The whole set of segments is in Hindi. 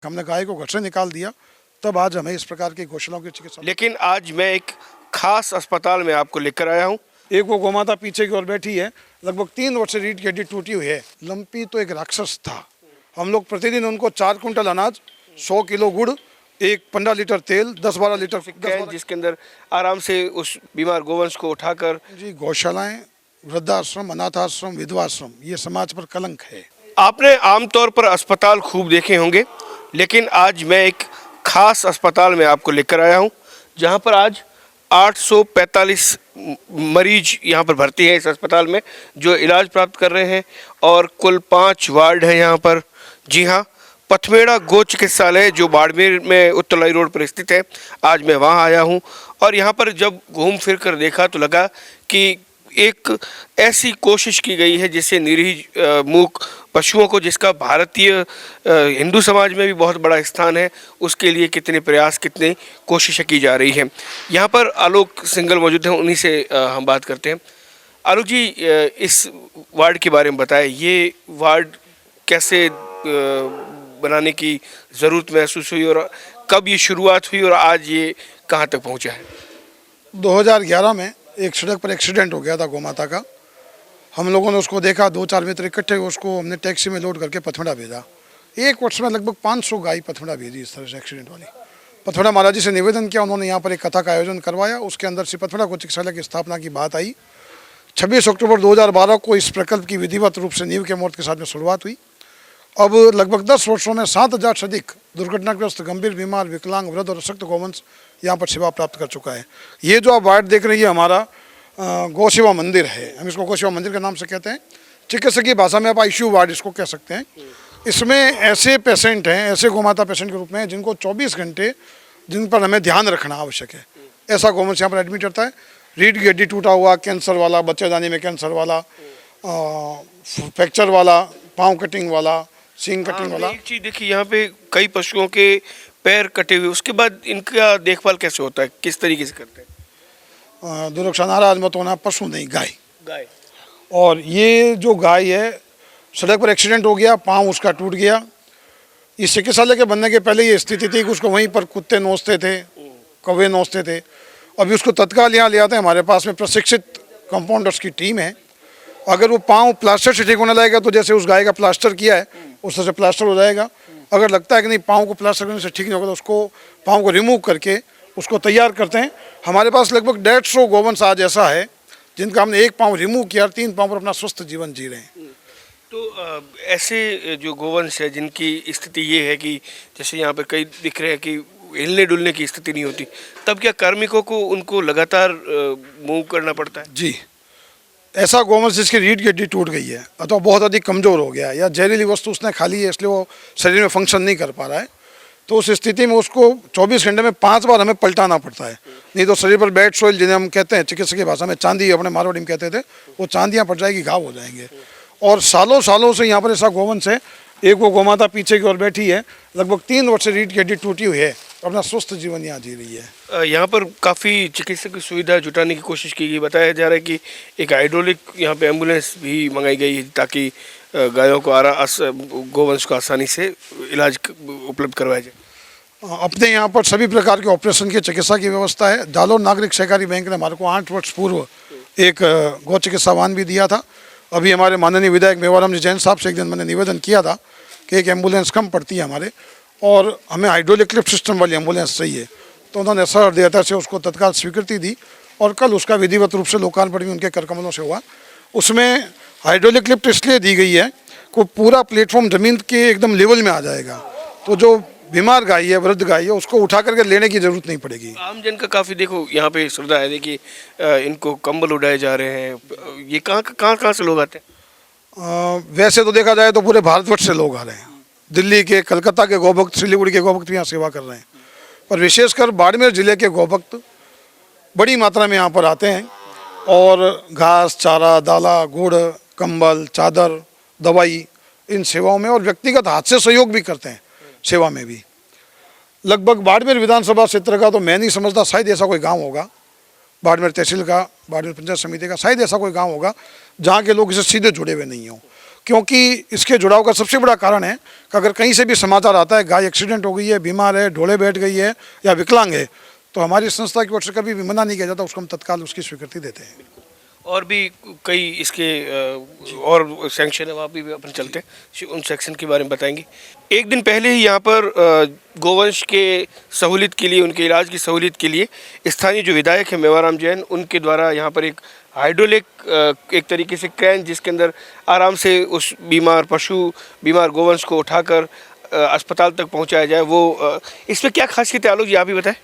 हमने गाय को घर से निकाल दिया, तब आज हमें इस प्रकार की घोषणाओं की चिकित्सा। लेकिन आज मैं एक खास अस्पताल में आपको लेकर आया हूँ। एक वो गोमाता पीछे की ओर बैठी है, लगभग 3 वर्ष से रीढ़ की हड्डी टूटी हुई है। लंपी तो एक राक्षस था। हम लोग प्रतिदिन उनको 4 कुंटल अनाज, 100 किलो गुड़, 15 लीटर तेल, 10-12 लीटर कैन जिसके अंदर आराम से उस बीमार गोवंश को उठाकर जी गौशालाएं, वृद्धाश्रम, अनाथाश्रम, विधवाश्रम, ये समाज पर कलंक है। आपने आमतौर पर अस्पताल खूब देखे होंगे, लेकिन आज मैं एक खास अस्पताल में आपको लेकर आया हूं, जहां पर आज 845 मरीज यहां पर भर्ती हैं इस अस्पताल में, जो इलाज प्राप्त कर रहे हैं। और कुल 5 वार्ड हैं यहां पर। जी हां, पथमेड़ा गो चिकित्सालय जो बाड़मेर में उत्तरलाई रोड पर स्थित है, आज मैं वहां आया हूं। और यहां पर जब घूम फिर कर देखा तो लगा कि एक ऐसी कोशिश की गई है जिससे निरीह मूक पशुओं को, जिसका भारतीय हिंदू समाज में भी बहुत बड़ा स्थान है, उसके लिए कितने प्रयास, कितनी कोशिशें की जा रही हैं। यहाँ पर आलोक सिंघल मौजूद हैं, उन्हीं से हम बात करते हैं। आलोक जी, इस वार्ड के बारे में बताएं, ये वार्ड कैसे बनाने की ज़रूरत महसूस हुई और कब ये शुरुआत हुई और आज ये कहाँ तक पहुँचा है? 2011 में एक सड़क पर एक्सीडेंट हो गया था गोमाता का। हम लोगों ने उसको देखा, 2-4 मित्र इकट्ठे, उसको हमने टैक्सी में लोड करके पथमेड़ा भेजा। 1 वर्ष में लगभग 500 गाय पथमेड़ा भेजी इस तरह से एक्सीडेंट वाली। पथमेड़ा महाराज जी से निवेदन किया, उन्होंने यहाँ पर एक कथा का आयोजन करवाया। उसके अंदर से पथमेड़ा गो चिकित्सालय की स्थापना की बात आई। 26 अक्टूबर 2012 को इस प्रकल्प की विधिवत रूप से नींव के मुहूर्त के साथ में शुरुआत हुई। अब लगभग 10 वर्षों में 7,000 से अधिक दुर्घटनाग्रस्त, गंभीर बीमार, विकलांग, वृद्ध और अशक्त गोवंश यहाँ पर सेवा प्राप्त कर चुका है। ये जो आप वार्ड देख रही है, हमारा गौ सेवा मंदिर है। हम इसको गौ सेवा मंदिर के नाम से कहते हैं। चिकित्सकीय भाषा में आप आईसीयू वार्ड इसको कह सकते हैं। इसमें ऐसे पेशेंट हैं, ऐसे गोमाता पेशेंट के रूप में, जिनको 24 घंटे, जिन पर हमें ध्यान रखना आवश्यक है, ऐसा गोवंश यहाँ पर एडमिट रहता है। रीढ़ की हड्डी टूटा हुआ, कैंसर वाला, बच्चेदानी में कैंसर वाला, फ्रैक्चर वाला, पाँव कटिंग वाला, सींग कटिंग वाला। एक चीज़ देखिए, यहाँ पे कई पशुओं के पैर कटे हुए, उसके बाद इनका देखभाल कैसे होता है, किस तरीके से करते हैं? दुर्लक्षा नाराज मत होना, पशु नहीं, गाय। गाय। और ये जो गाय है, सड़क पर एक्सीडेंट हो गया, पाँव उसका टूट गया। इस चिकित्सालय के बनने के पहले ये स्थिति थी कि उसको वहीं पर कुत्ते नोचते थे, कौवे नोचते थे। अभी उसको तत्काल यहाँ ले आते हैं। हमारे पास में प्रशिक्षित कंपाउंडर्स की टीम है। अगर वो पाँव प्लास्टर से ठीक होने लगेगा तो जैसे उस गाय का प्लास्टर किया है उस तरह से प्लास्टर हो जाएगा। अगर लगता है कि नहीं, पाँव को प्लास्टर करने से ठीक नहीं होगा, तो उसको पाँव को रिमूव करके उसको तैयार करते हैं। हमारे पास लगभग 150 गोवंश आज ऐसा है जिनका हमने एक पाँव रिमूव किया, 3 पाँव पर अपना स्वस्थ जीवन जी रहे हैं। तो ऐसे जो गोवंश है जिनकी स्थिति ये है कि जैसे यहाँ पर कई दिख रहे हैं कि हिलने डुलने की स्थिति नहीं होती, तब क्या कार्मिकों को उनको लगातार मूव करना पड़ता है? जी, ऐसा गोवंश जिसकी रीढ़ की हड्डी टूट गई है अथवा बहुत अधिक कमज़ोर हो गया है या जहरीली वस्तु उसने खा ली है, इसलिए वो शरीर में फंक्शन नहीं कर पा रहा है, तो उस स्थिति में उसको 24 घंटे में 5 बार हमें पलटाना पड़ता है। नहीं तो शरीर पर बैड सोइल, जिन्हें हम कहते हैं चिकित्सकीय भाषा में चांदी, अपने मारवाड़ी में कहते थे, वो चांदियाँ पड़ जाएगी, घाव हो जाएंगे। और सालों सालों से यहाँ पर ऐसा गोवंश है। एक वो गोमाता पीछे की ओर बैठी है, लगभग 3 वर्ष से रीढ़ की हड्डी टूटी हुई है, अपना स्वस्थ जीवन यहाँ जी रही है। यहाँ पर काफ़ी चिकित्सक की सुविधा जुटाने की कोशिश की गई। बताया जा रहा है कि एक हाइड्रोलिक यहाँ पे एम्बुलेंस भी मंगाई गई है ताकि गायों को गोवंश को आसानी से इलाज उपलब्ध करवाया जाए। अपने यहाँ पर सभी प्रकार के ऑपरेशन की चिकित्सा की व्यवस्था है। जालौर नागरिक सहकारी बैंक ने हमारे को 8 वर्ष पूर्व एक गौ चिकित्सा वाहन भी दिया था। अभी हमारे माननीय विधायक मेवाराम जी जैन साहब से एक दिन मैंने निवेदन किया था कि एक एम्बुलेंस कम पड़ती है हमारे, और हमें हाइड्रोलिक लिफ्ट सिस्टम वाली एम्बुलेंस चाहिए, तो उन्होंने सहृदयता से उसको तत्काल स्वीकृति दी और कल उसका विधिवत रूप से लोकार्पण भी उनके करकमलों से हुआ। उसमें हाइड्रोलिक लिफ्ट इसलिए दी गई है कि पूरा प्लेटफॉर्म ज़मीन के एकदम लेवल में आ जाएगा, तो जो बीमार गाय है, वृद्ध गाय है, उसको उठा करके लेने की ज़रूरत नहीं पड़ेगी। आम जन का काफ़ी देखो यहाँ पे सुविधा है। देखिए इनको कंबल उड़ाए जा रहे हैं। ये कहाँ से लोग आते हैं? वैसे तो देखा जाए तो पूरे भारतवर्ष से लोग आ रहे हैं। दिल्ली के, कलकत्ता के गौभक्त, सिलीगुड़ी के गौभक्त भी यहाँ सेवा कर रहे हैं, पर विशेषकर बाड़मेर जिले के गौभक्त बड़ी मात्रा में यहाँ पर आते हैं और घास, चारा, दाला, गुड़, कंबल, चादर, दवाई, इन सेवाओं में और व्यक्तिगत हाथ से सहयोग भी करते हैं सेवा में भी। लगभग बाड़मेर विधानसभा क्षेत्र का तो मैं नहीं समझता, शायद ऐसा कोई गाँव होगा, बाड़मेर तहसील का, बाड़मेर पंचायत समिति का, शायद ऐसा कोई गाँव होगा जहाँ के लोग इससे सीधे जुड़े हुए नहीं हों। क्योंकि इसके जुड़ाव का सबसे बड़ा कारण है कि अगर कहीं से भी समाचार आता है गाय एक्सीडेंट हो गई है, बीमार है, ढोले बैठ गई है या विकलांग है, तो हमारी संस्था की ओर से कभी भी मना नहीं किया जाता, उसको हम तत्काल उसकी स्वीकृति देते हैं। और भी कई इसके और सेक्शन है, वहाँ भी अपन चलते हैं, उन सेक्शन के बारे में बताएंगे। एक दिन पहले ही यहाँ पर गोवंश के सहूलियत के लिए, उनके इलाज की सहूलियत के लिए स्थानीय जो विधायक है मेवाराम जैन, उनके द्वारा यहाँ पर एक हाइड्रोलिक एक तरीके से क्रैन, जिसके अंदर आराम से उस बीमार गोवंश को उठाकर अस्पताल तक पहुँचाया जाए, वो इसमें क्या खासियत है आलोक जी, आप ही बताएं।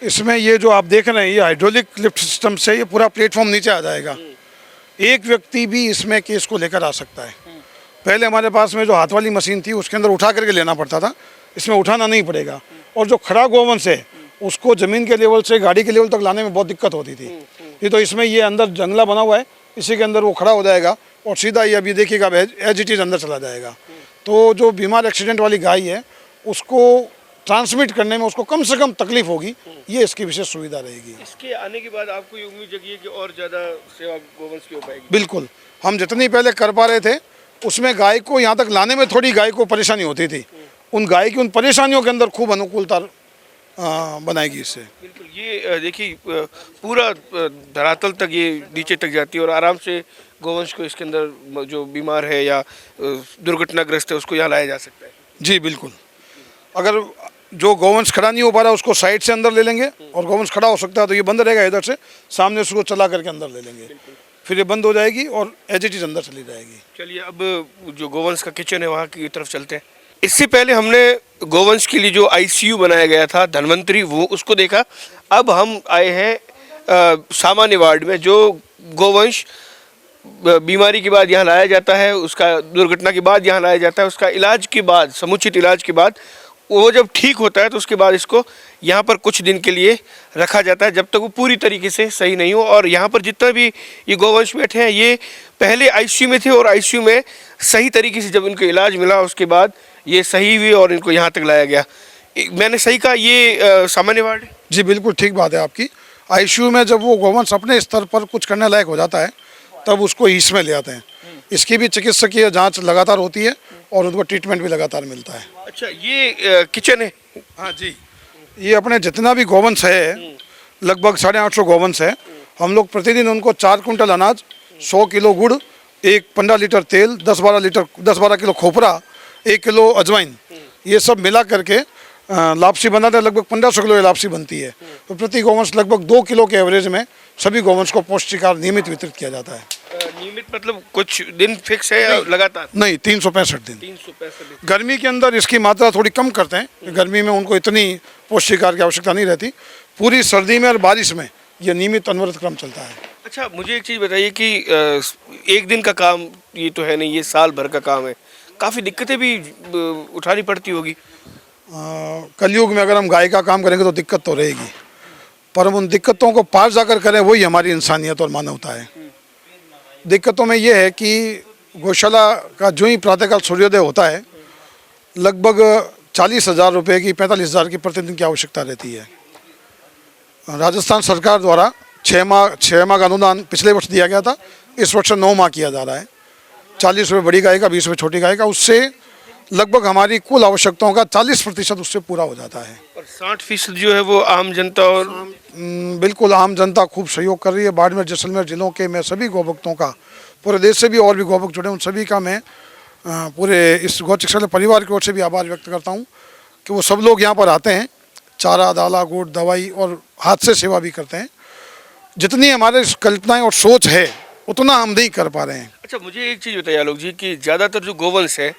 इसमें ये जो आप देख रहे हैं, ये हाइड्रोलिक लिफ्ट सिस्टम से ये पूरा प्लेटफॉर्म नीचे आ जाएगा। एक व्यक्ति भी इसमें केस को लेकर आ सकता है। पहले हमारे पास में जो हाथ वाली मशीन थी उसके अंदर उठा करके लेना पड़ता था, इसमें उठाना नहीं पड़ेगा। और जो खड़ा गोवंश है उसको ज़मीन के लेवल से गाड़ी के लेवल तक लाने में बहुत दिक्कत होती थी। ये तो इसमें ये अंदर जंगला बना हुआ है, इसी के अंदर वो खड़ा हो जाएगा और सीधा ये अभी देखिएगा एज इट इज़ अंदर चला जाएगा। तो जो बीमार एक्सीडेंट वाली गाय है उसको ट्रांसमिट करने में उसको कम से कम तकलीफ होगी, ये इसकी विशेष सुविधा रहेगी। इसके आने के बाद आपको ये उम्मीद जगी है कि और ज़्यादा सेवा गोवंश की हो पाएगी? बिल्कुल, हम जितनी पहले कर पा रहे थे उसमें गाय को यहाँ तक लाने में थोड़ी गाय को परेशानी होती थी, उन गाय की उन परेशानियों के अंदर खूब अनुकूलता बनाएगी इससे। बिल्कुल, ये देखिए पूरा धरातल तक ये नीचे तक जाती है और आराम से गोवंश को इसके अंदर जो बीमार है या दुर्घटनाग्रस्त है उसको यहाँ लाया जा सकता है। जी बिल्कुल, अगर जो गोवंश खड़ा नहीं हो पा रहा उसको साइड से अंदर ले लेंगे, और गोवंश खड़ा हो सकता है तो ये बंद रहेगा, इधर से सामने उसको चला करके अंदर ले लेंगे, फिर ये बंद हो जाएगी और एज इट इज अंदर चली जाएगी। चलिए अब जो गोवंश का किचन है वहाँ की तरफ चलते हैं। इससे पहले हमने गोवंश के लिए जो आईसीयू बनाया गया था धन्वंतरी, वो उसको देखा। अब हम आए हैं सामान्य वार्ड में, जो गोवंश बीमारी के बाद यहाँ लाया जाता है, उसका दुर्घटना के बाद यहाँ लाया जाता है, उसका इलाज के बाद, समुचित इलाज के बाद वो जब ठीक होता है तो उसके बाद इसको यहाँ पर कुछ दिन के लिए रखा जाता है, जब तक वो पूरी तरीके से सही नहीं हो। और यहाँ पर जितना भी ये गोवंश बैठे हैं ये पहले आईसीयू में थे और आईसीयू में सही तरीके से जब इनको इलाज मिला उसके बाद ये सही हुए और इनको यहाँ तक लाया गया। मैंने सही कहा, ये सामान्य वार्ड है? जी बिल्कुल ठीक बात है आपकी। आईसीयू में जब वो गोवंश अपने स्तर पर कुछ करने लायक हो जाता है तब उसको इसमें ले आते हैं। इसकी भी चिकित्सकीय जांच लगातार होती है और उनको ट्रीटमेंट भी लगातार मिलता है। अच्छा, ये किचन है? हाँ जी, ये अपने जितना भी गोवंश है, लगभग 850 गोवंश है, हम लोग प्रतिदिन उनको 4 कुंटल अनाज, 100 किलो गुड़, 15 लीटर तेल, 10-12 किलो खोपरा, 1 किलो अजवाइन, ये सब मिला करके लापसी बनाते हैं। लगभग 1500 किलो लापसी बनती है। तो प्रति गोवंश लगभग 2 किलो के एवरेज में सभी गोवंश को पौष्टिक आहार नियमित वितरित किया जाता है। नियमित मतलब कुछ दिन फिक्स है या लगातार? नहीं, 365 दिन। 365 दिन। गर्मी के अंदर इसकी मात्रा थोड़ी कम करते हैं, गर्मी में उनको इतनी पौष्टिक आहार की आवश्यकता नहीं रहती। पूरी सर्दी में और बारिश में यह नियमित अनवरत क्रम चलता है। अच्छा, मुझे एक चीज़ बताइए कि एक दिन का काम ये तो है नहीं, ये साल भर का काम है, काफ़ी दिक्कतें भी उठानी पड़ती होगी। कलयुग में अगर हम गाय का काम करेंगे तो दिक्कत तो रहेगी, पर हम उन दिक्कतों को पार जाकर करें, वही हमारी इंसानियत और मानवता है। दिक्कतों में ये है कि गौशाला का जो ही प्रातःकाल सूर्योदय होता है, लगभग 40,000 रुपये की, 45,000 की प्रतिदिन की आवश्यकता रहती है। राजस्थान सरकार द्वारा 6 माह का अनुदान पिछले वर्ष दिया गया था, इस वर्ष 9 माह किया जा रहा है। 40 रुपये बड़ी गाय का, 20 रुपये छोटी गाय का, उससे लगभग हमारी कुल आवश्यकताओं का 40% उससे पूरा हो जाता है। और 60% जो है वो आम जनता और बिल्कुल आम जनता खूब सहयोग कर रही है। बाड़मेर जैसलमेर जिलों के मैं सभी गौभक्तों का, पूरे देश से भी और भी गौभक्त जुड़े, उन सभी का मैं पूरे इस गौ चिकित्सालय परिवार की ओर से भी आभार व्यक्त करता हूँ कि वो सब लोग यहाँ पर आते हैं, चारा, दाला, गुड़, दवाई और हाथ से सेवा भी करते हैं। जितनी हमारे कल्पनाएं और सोच है उतना हम नहीं कर पा रहे हैं। अच्छा, मुझे एक चीज़ बताइए आलोक जी कि ज़्यादातर जो गोवंश है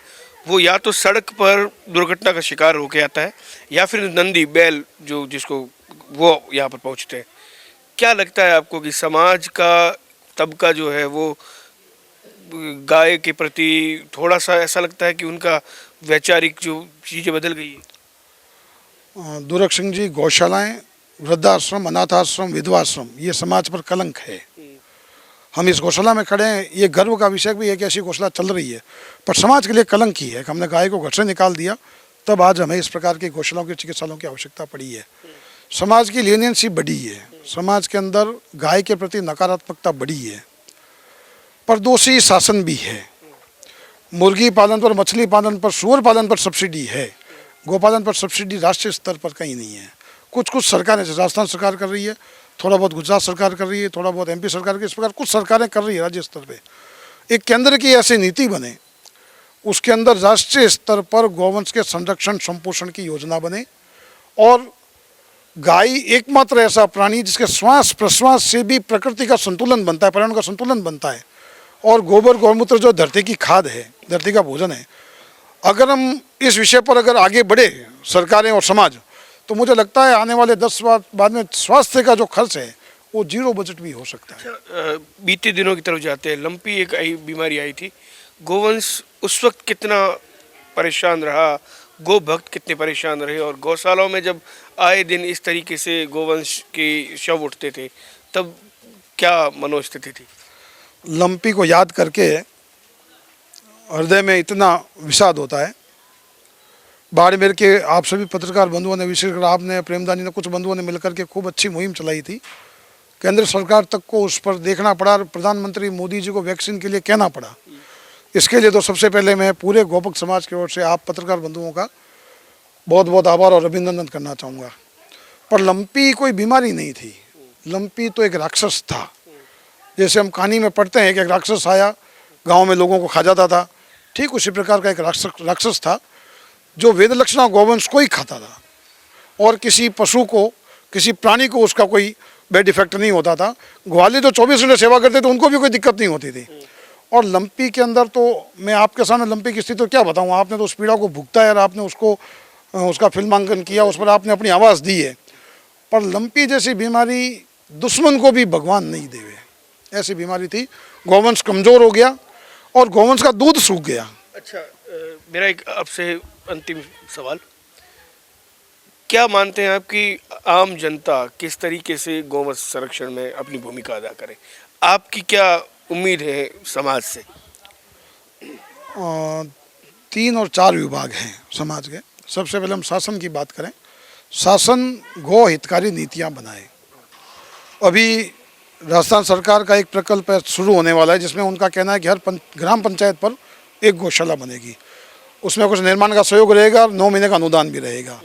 वो या तो सड़क पर दुर्घटना का शिकार होके आता है या फिर नंदी बैल जो जिसको वो यहाँ पर पहुँचते हैं। क्या लगता है आपको कि समाज का तबका जो है वो गाय के प्रति थोड़ा सा ऐसा लगता है कि उनका वैचारिक जो चीज़ें बदल गई है? दुर्ग सिंह जी, गौशालाएं, वृद्धाश्रम, अनाथाश्रम, विधवाश्रम, ये समाज पर कलंक है। हम इस गौशाला में खड़े हैं, ये गर्व का विषय भी है कि ऐसी गौशाला चल रही है, पर समाज के लिए कलंक ही है कि हमने गाय को घर से निकाल दिया, तब आज हमें इस प्रकार की गौशालाओं के चिकित्सालयों की आवश्यकता पड़ी है। समाज की लीनियंसी बढ़ी है, समाज के अंदर गाय के प्रति नकारात्मकता बढ़ी है, पर दोषी शासन भी है। मुर्गी पालन पर, मछली पालन पर, सूअर पालन पर सब्सिडी है। गोपालन पर सब्सिडी राष्ट्रीय स्तर पर कहीं नहीं है। कुछ कुछ सरकारें, राजस्थान सरकार कर रही है, थोड़ा बहुत गुजरात सरकार कर रही है, थोड़ा बहुत MP सरकार की, इस प्रकार कुछ सरकारें कर रही है राज्य स्तर पे। एक केंद्र की ऐसी नीति बने, उसके अंदर राष्ट्रीय स्तर पर गौवंश के संरक्षण संपोषण की योजना बने और गाय एकमात्र ऐसा प्राणी जिसके श्वास प्रश्वास से भी प्रकृति का संतुलन बनता है, पर्यावरण का संतुलन बनता है। और गोबर गौमूत्र जो धरती की खाद है, धरती का भोजन है, अगर हम इस विषय पर अगर आगे बढ़े सरकारें और समाज, तो मुझे लगता है आने वाले 10 साल बाद में स्वास्थ्य का जो खर्च है वो 0 बजट भी हो सकता है। बीते दिनों की तरफ जाते हैं, लंपी एक बीमारी आई थी। गोवंश उस वक्त कितना परेशान रहा, गो भक्त कितने परेशान रहे, और गौशालाओं में जब आए दिन इस तरीके से गोवंश के शव उठते थे तब क्या मनोस्थिति थी? लंपी को याद करके हृदय में इतना विषाद होता है। बाड़मेर के आप सभी पत्रकार बंधुओं ने, विशेषकर आपने, प्रेमदानी ने, कुछ बंधुओं ने मिलकर के खूब अच्छी मुहिम चलाई थी। केंद्र सरकार तक को उस पर देखना पड़ा, प्रधानमंत्री मोदी जी को वैक्सीन के लिए कहना पड़ा। इसके लिए तो सबसे पहले मैं पूरे गोपक समाज की ओर से आप पत्रकार बंधुओं का बहुत बहुत आभार और अभिनंदन करना चाहूँगा। पर लंपी कोई बीमारी नहीं थी, लंपी तो एक राक्षस था। जैसे हम कहानी में पढ़ते हैं कि एक राक्षस आया, गांव में लोगों को खा जाता था, ठीक उसी प्रकार का एक राक्षस था जो वेदलक्षणा गोवंश को ही खाता था और किसी पशु को, किसी प्राणी को उसका कोई बैड इफेक्ट नहीं होता था। ग्वाले जो 24 घंटे सेवा करते थे उनको भी कोई दिक्कत नहीं होती थी। और लंपी के अंदर तो मैं आपके सामने लंपी की स्थिति तो क्या बताऊँ, आपने तो उस पीड़ा को भुगता है और आपने उसको, उसका फिल्मांकन किया, उस पर आपने अपनी आवाज़ दी है। पर लंपी जैसी बीमारी दुश्मन को भी भगवान नहीं देवे, ऐसी बीमारी थी। गोवंश कमज़ोर हो गया और गोवंश का दूध सूख गया। अच्छा, मेरा एक आपसे अंतिम सवाल, क्या मानते हैं आप कि आम जनता किस तरीके से गौवंश संरक्षण में अपनी भूमिका अदा करे? आपकी क्या उम्मीद है समाज से? 3 और 4 विभाग हैं समाज के। सबसे पहले हम शासन की बात करें, शासन गौ हितकारी नीतियां बनाए। अभी राजस्थान सरकार का एक प्रकल्प शुरू होने वाला है जिसमें उनका कहना है कि हर ग्राम पंचायत पर एक गौशाला बनेगी। उसमें कुछ निर्माण का सहयोग रहेगा और 9 महीने का अनुदान भी रहेगा।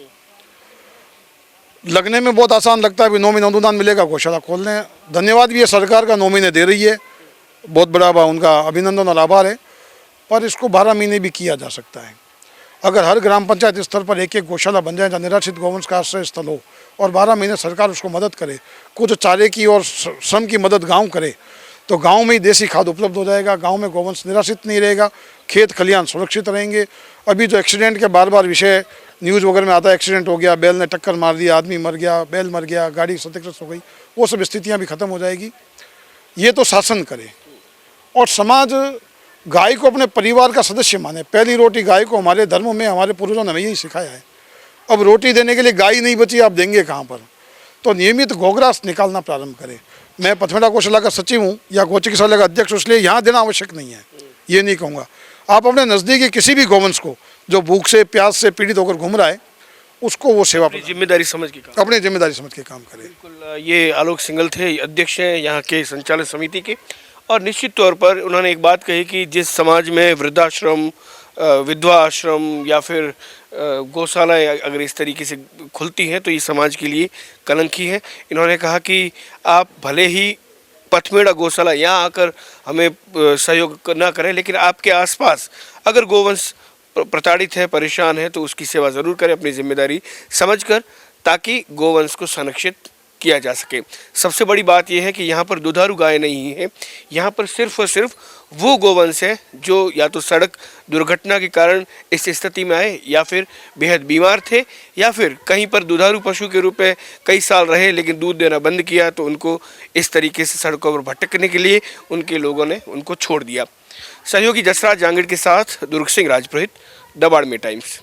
लगने में बहुत आसान लगता है कि 9 महीने अनुदान मिलेगा, गौशाला खोलने। धन्यवाद भी है सरकार का, 9 महीने दे रही है, बहुत बड़ा उनका अभिनंदन और आभार है। पर इसको 12 महीने भी किया जा सकता है। अगर हर ग्राम पंचायत स्तर पर एक एक गौशाला बन जाए जहाँ निराश्रित गौवंश का आश्रय स्थल हो और 12 महीने सरकार उसको मदद करे, कुछ चारे की और श्रम की मदद गांव करे, तो गांव में ही देसी खाद उपलब्ध हो जाएगा। गांव में गौवंश निराश्रित नहीं रहेगा, खेत खलिहान सुरक्षित रहेंगे। अभी जो एक्सीडेंट के बार बार विषय न्यूज़ वगैरह में आता है, एक्सीडेंट हो गया, बैल ने टक्कर मार दिया, आदमी मर गया, बैल मर गया, गाड़ी क्षतिग्रस्त हो गई, वो सब स्थितियाँ भी खत्म हो जाएगी। ये तो शासन करे और समाज गाय को अपने परिवार का सदस्य माने। पहली रोटी गाय को हमारे धर्म में हमारे पूर्वजों ने हमें यही सिखाया है। अब रोटी देने के लिए गाय नहीं बची, आप देंगे कहाँ पर? तो नियमित गोग्रास निकालना प्रारंभ करें। मैं पथमेड़ा गौशाला का सचिव हूँ या गौ चिकित्सालय का अध्यक्ष, इसलिए यहाँ देना आवश्यक नहीं है, ये नहीं कहूँगा। आप अपने नज़दीकी किसी भी गौवंश को जो भूख से प्यास से पीड़ित होकर घूम रहा है, उसको वो सेवा, जिम्मेदारी समझ के काम, अपनी जिम्मेदारी समझ के काम करें। बिल्कुल। ये आलोक सिंघल थे, अध्यक्ष हैं यहाँ के संचालन समिति के। और निश्चित तौर पर उन्होंने एक बात कही कि जिस समाज में वृद्धाश्रम, विधवा आश्रम या फिर गौशालाएँ अगर इस तरीके से खुलती हैं तो ये समाज के लिए कलंक ही है। इन्होंने कहा कि आप भले ही पथमेड़ा गौशाला यहाँ आकर हमें सहयोग ना करें, लेकिन आपके आसपास अगर गोवंश प्रताड़ित है, परेशान है, तो उसकी सेवा ज़रूर करें अपनी जिम्मेदारी समझकर, ताकि गोवंश को संरक्षित किया जा सके। सबसे बड़ी बात यह है कि यहाँ पर दुधारू गाय नहीं है, यहाँ पर सिर्फ और सिर्फ वो गोवंश है जो या तो सड़क दुर्घटना के कारण इस स्थिति में आए, या फिर बेहद बीमार थे, या फिर कहीं पर दुधारू पशु के रूप में कई साल रहे लेकिन दूध देना बंद किया, तो उनको इस तरीके से सड़कों पर भटकने के लिए उनके लोगों ने उनको छोड़ दिया। सहयोगी जसराज जांगड़ के साथ दुर्ग सिंह राजपुरोहित, द बाड़मेर टाइम्स।